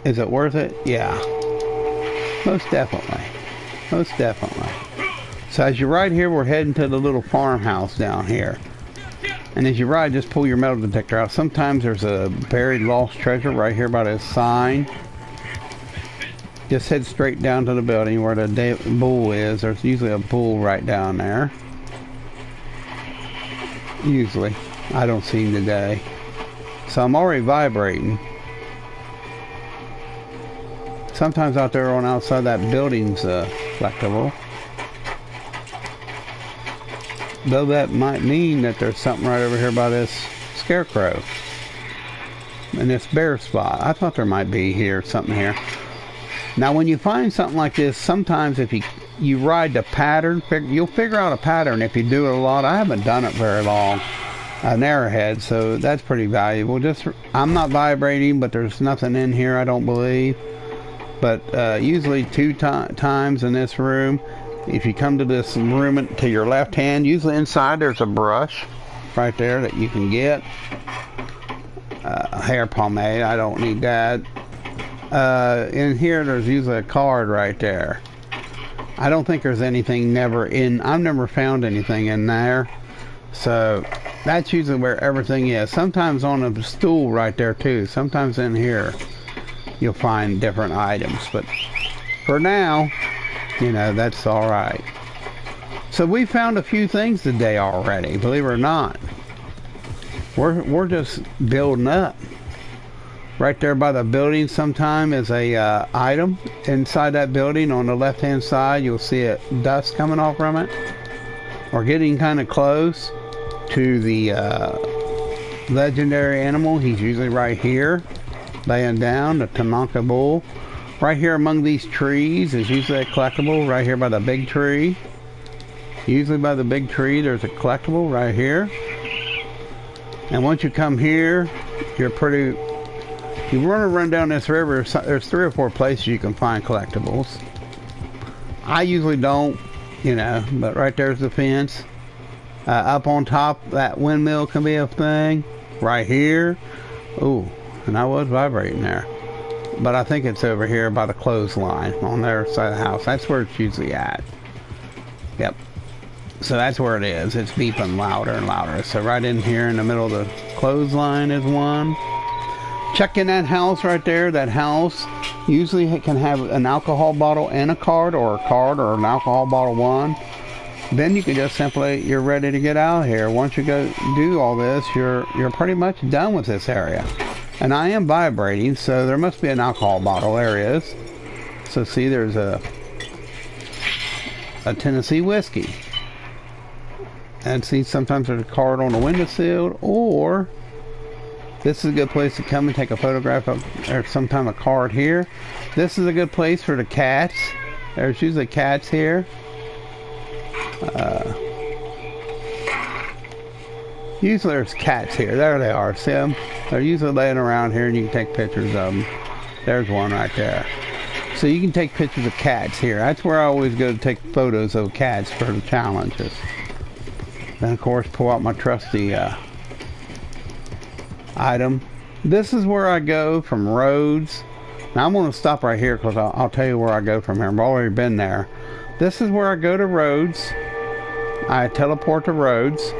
Speaker 1: Is it worth it? Yeah. Most definitely. Most definitely. So as you ride here, we're heading to the little farmhouse down here. And as you ride, just pull your metal detector out. Sometimes there's a buried lost treasure right here by this sign. Just head straight down to the building where the bull is. There's usually a bull right down there. Usually. I don't see him today. So I'm already vibrating. Sometimes out there on outside that building's collectible. Though that might mean that there's something right over here by this scarecrow. And this bear spot. I thought there might be here, something here. Now when you find something like this, sometimes if you ride the pattern, you'll figure out a pattern if you do it a lot. I haven't done it very long. An arrowhead, so that's pretty valuable. I'm not vibrating, but there's nothing in here, I don't believe. But usually two times in this room. If you come to this room to your left hand, usually inside there's a brush right there that you can get. Hair pomade, I don't need that. In here there's usually a card right there. I don't think there's anything I've never found anything in there. So that's usually where everything is. Sometimes on a stool right there too. Sometimes in here you'll find different items. But for now, you know, that's alright. So we found a few things today already, believe it or not. We're just building up. Right there by the building sometime is a item. Inside that building on the left hand side you'll see dust coming off from it. We're getting kind of close to the legendary animal. He's usually right here, laying down, the Tanaka bull. Right here among these trees is usually a collectible. Right here by the big tree. Usually by the big tree there's a collectible right here. And once you come here, you want to run down this river, there's 3 or 4 places you can find collectibles. I usually don't, you know, but right there's the fence. Up on top, that windmill can be a thing. Right here. Ooh, and I was vibrating there. But I think it's over here by the clothesline on their side of the house. That's where it's usually at. Yep. So that's where it is. It's beeping louder and louder. So right in here in the middle of the clothesline is one. Check in that house right there. That house usually can have an alcohol bottle and a card, or an alcohol bottle one. Then you can just simply, you're ready to get out of here. Once you go do all this, you're pretty much done with this area. And I am vibrating, so there must be an alcohol bottle. There is. So see, there's a Tennessee whiskey. And see, sometimes there's a card on the windowsill, or this is a good place to come and take a photograph of, or sometime a card here. This is a good place for the cats. There's usually cats here. Usually there's cats here. There they are. See them? They're usually laying around here and you can take pictures of them. There's one right there. So you can take pictures of cats here. That's where I always go to take photos of cats for the challenges. Then of course pull out my trusty item. This is where I go from Rhodes. Now I'm going to stop right here because I'll tell you where I go from here. I've already been there. This is where I go to Rhodes. I teleport to Rhodes.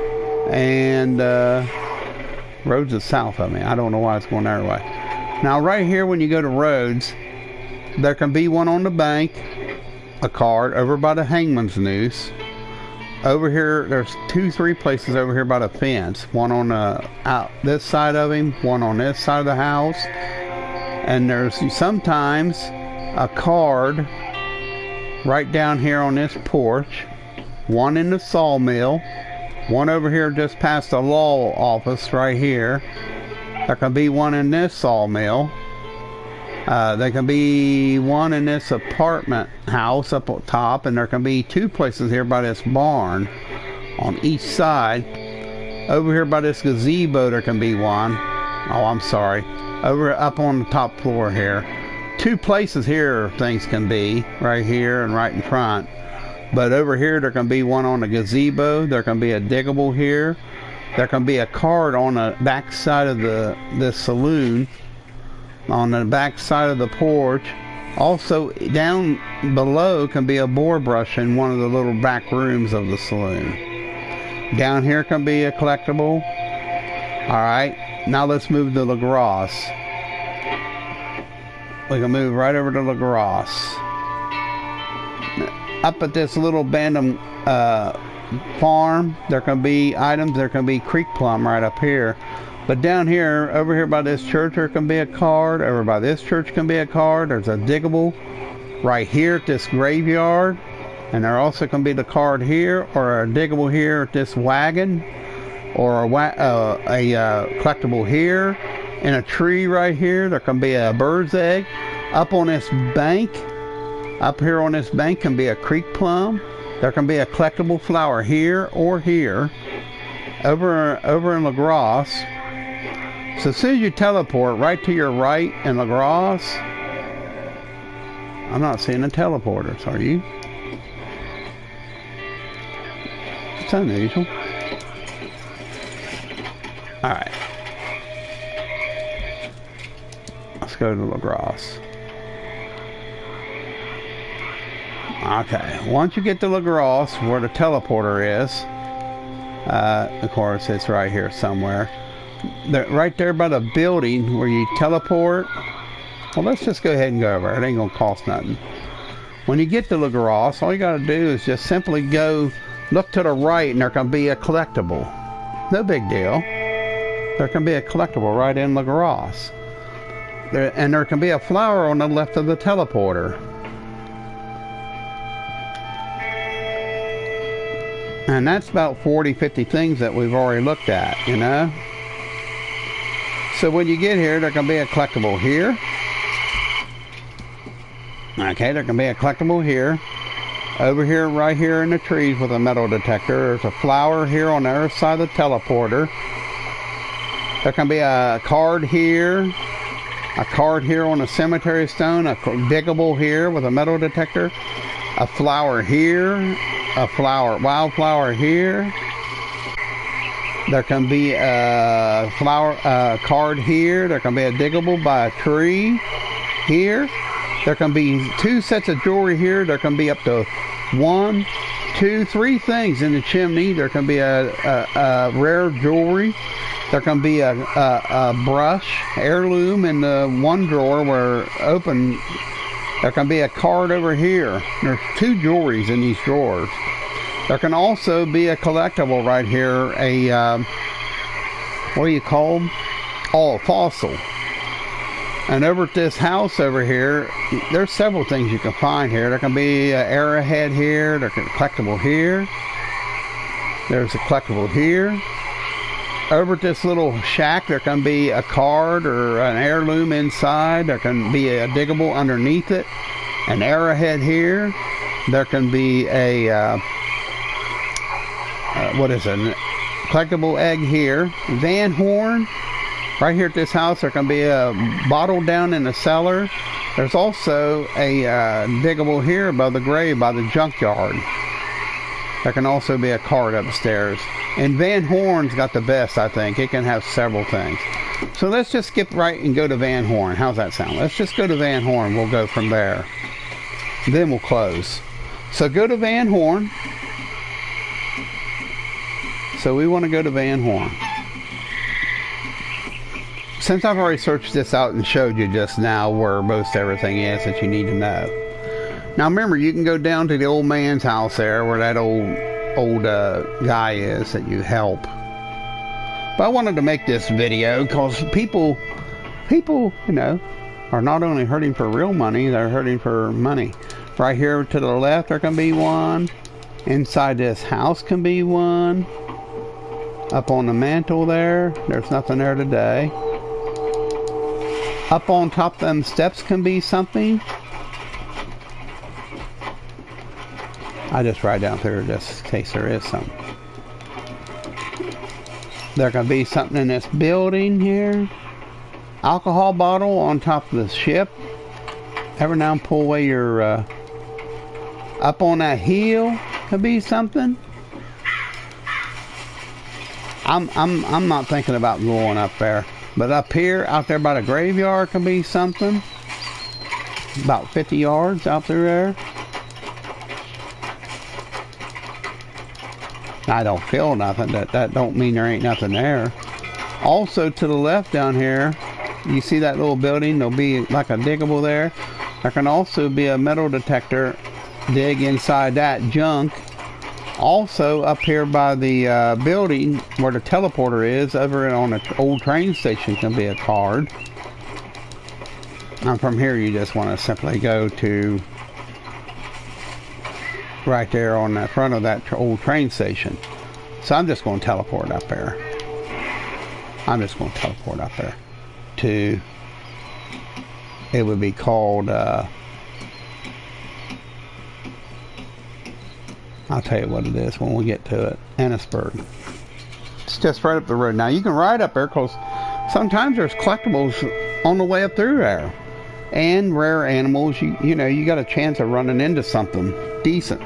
Speaker 1: And Rhodes is south of me. I don't know why it's going their way. Now right here when you go to Rhodes, there can be one on the bank, a card over by the hangman's noose. Over here, there's 2-3 places over here by the fence. One on the out this side of him, one on this side of the house. And there's sometimes a card right down here on this porch. One in the sawmill. One over here just past the law office right here. There can be one in this sawmill. There can be one in this apartment house up top, and there can be two places here by this barn on each side. Over here by this gazebo there can be one. Oh, I'm sorry. Over up on the top floor here. Two places here things can be, right here and right in front. But over here there can be one on the gazebo. There can be a diggable here. There can be a card on the back side of this saloon, on the back side of the porch. Also down below can be a boar brush in one of the little back rooms of the saloon. Down here can be a collectible. Alright, now let's move to LaGrosse. We can move right over to LaGrosse. Up at this little Bandom farm, there can be items. There can be creek plum right up here. But down here, over here by this church, there can be a card. Over by this church can be a card. There's a diggable right here at this graveyard. And there also can be the card here, or a diggable here at this wagon, or a collectible here. In a tree right here, there can be a bird's egg. Up on this bank, up here on this bank can be a creek plum. There can be a collectible flower here or here. Over in LaGrosse. So as soon as you teleport right to your right in LaGrosse, I'm not seeing the teleporters, are you? It's unusual. Alright. Let's go to LaGrosse. Okay, once you get to LaGrosse, where the teleporter is, of course it's right here somewhere. Right there by the building where you teleport. Well, let's just go ahead and go over. It ain't gonna cost nothing. When you get to LaGrosse, all you gotta do is just simply go look to the right, and there can be a collectible. No big deal. There can be a collectible right in LaGrosse. And there can be a flower on the left of the teleporter. And that's about 40-50 things that we've already looked at, you know. So when you get here, there can be a collectible here. Okay, there can be a collectible here. Over here, right here in the trees with a metal detector. There's a flower here on the other side of the teleporter. There can be a card here. A card here on a cemetery stone. A diggable here with a metal detector. A flower here. A wildflower here. There can be a card here. There can be a diggable by a tree here. There can be two sets of jewelry here. There can be up to 1, 2, 3 things in the chimney. There can be a rare jewelry. There can be a brush, heirloom in the one drawer where open. There can be a card over here. There's 2 jewelries in these drawers. There can also be a collectible right here, what do you call them? Oh, a fossil. And over at this house over here, there's several things you can find here. There can be an arrowhead here. There's a collectible here. There's a collectible here. Over at this little shack, there can be a card or an heirloom inside. There can be a diggable underneath it. An arrowhead here. There can be a what is it? A collectible egg here. Van Horn. Right here at this house, there can be a bottle down in the cellar. There's also a diggable here above the grave by the junkyard. There can also be a card upstairs. And Van Horn's got the best, I think. It can have several things. So let's just skip right and go to Van Horn. How's that sound? Let's just go to Van Horn. We'll go from there. Then we'll close. So go to Van Horn. So we want to go to Van Horn. Since I've already searched this out and showed you just now where most everything is that you need to know. Now remember, you can go down to the old man's house there where that old guy is that you help. But I wanted to make this video because people, you know, are not only hurting for real money, they're hurting for money. Right here to the left there can be one. Inside this house can be one. Up on the mantle there's nothing there today. Up on top of them steps can be something. I just ride down through just in case there is something. There can be something in this building here. Alcohol bottle on top of the ship. Every now and then pull away your up on that hill could be something. I'm not thinking about going up there, but up here, out there by the graveyard, can be something. About 50 yards out through there. I don't feel nothing. That don't mean there ain't nothing there. Also to the left down here, you see that little building? There'll be like a diggable there. There can also be a metal detector dig inside that junk. Also up here by the building where the teleporter is, over on the old train station, can be a card. And from here you just want to simply go to right there on the front of that old train station. So I'm just going to teleport up there. I'm just going to teleport up there to, it would be called I'll tell you what it is when we get to it. Annisburg. It's just right up the road. Now you can ride up there because sometimes there's collectibles on the way up through there. And rare animals, you know, you got a chance of running into something decent.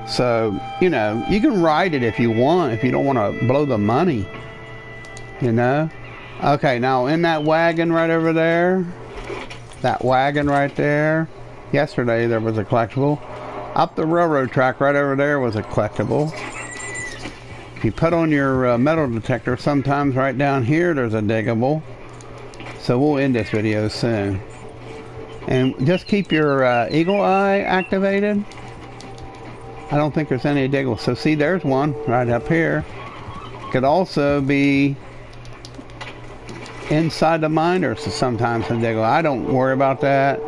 Speaker 1: So, you know, you can ride it if you want, if you don't want to blow the money. You know? Okay, now in that wagon right over there, that wagon right there, yesterday there was a collectible. Up the railroad track right over there was a collectible. If you put on your metal detector, sometimes right down here there's a diggable. So we'll end this video soon. And just keep your eagle eye activated. I don't think there's any diggables. So see, there's one right up here. Could also be inside the miner, so sometimes a diggle. I don't worry about that.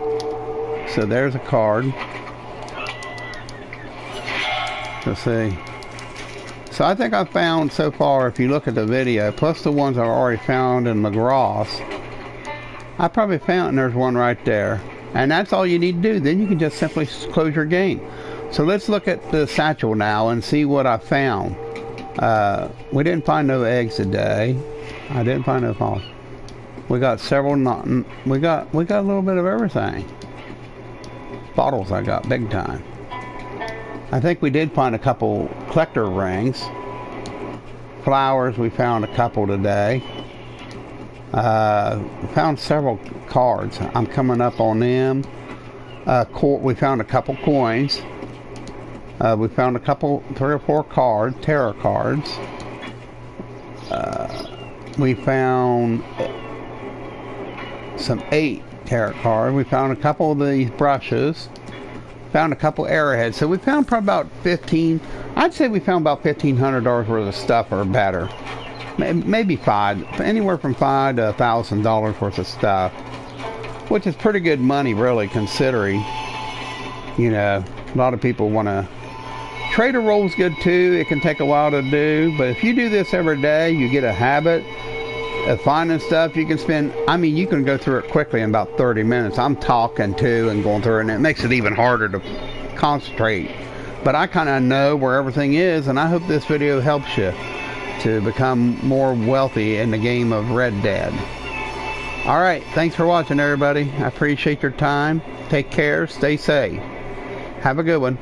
Speaker 1: So there's a card. Let's see. So I think I've found so far, if you look at the video, plus the ones I've already found in McGrath's, I probably found, and there's one right there. And that's all you need to do. Then you can just simply close your game. So let's look at the satchel now and see what I found. We didn't find no eggs today. I didn't find no falls. We got several, we got a little bit of everything. Bottles I got big time. I think we did find a couple collector rings. Flowers, we found a couple today. Found several cards. I'm coming up on them. We found a couple coins. We found a couple, 3 or 4 cards, tarot cards. We found some 8 tarot cards. We found a couple of these brushes. Found a couple arrowheads. So we found probably about 15. I'd say we found about $1,500 worth of stuff or better. Maybe anywhere from $5 to $1,000 worth of stuff, which is pretty good money, really, considering, you know, a lot of people want to. Trader roll's good too. It can take a while to do, but if you do this every day, you get a habit of finding stuff. You can spend, I mean, you can go through it quickly in about 30 minutes. I'm talking too and going through it, and it makes it even harder to concentrate. But I kind of know where everything is, and I hope this video helps you to become more wealthy in the game of Red Dead. Alright, thanks for watching, everybody. I appreciate your time. Take care, stay safe. Have a good one.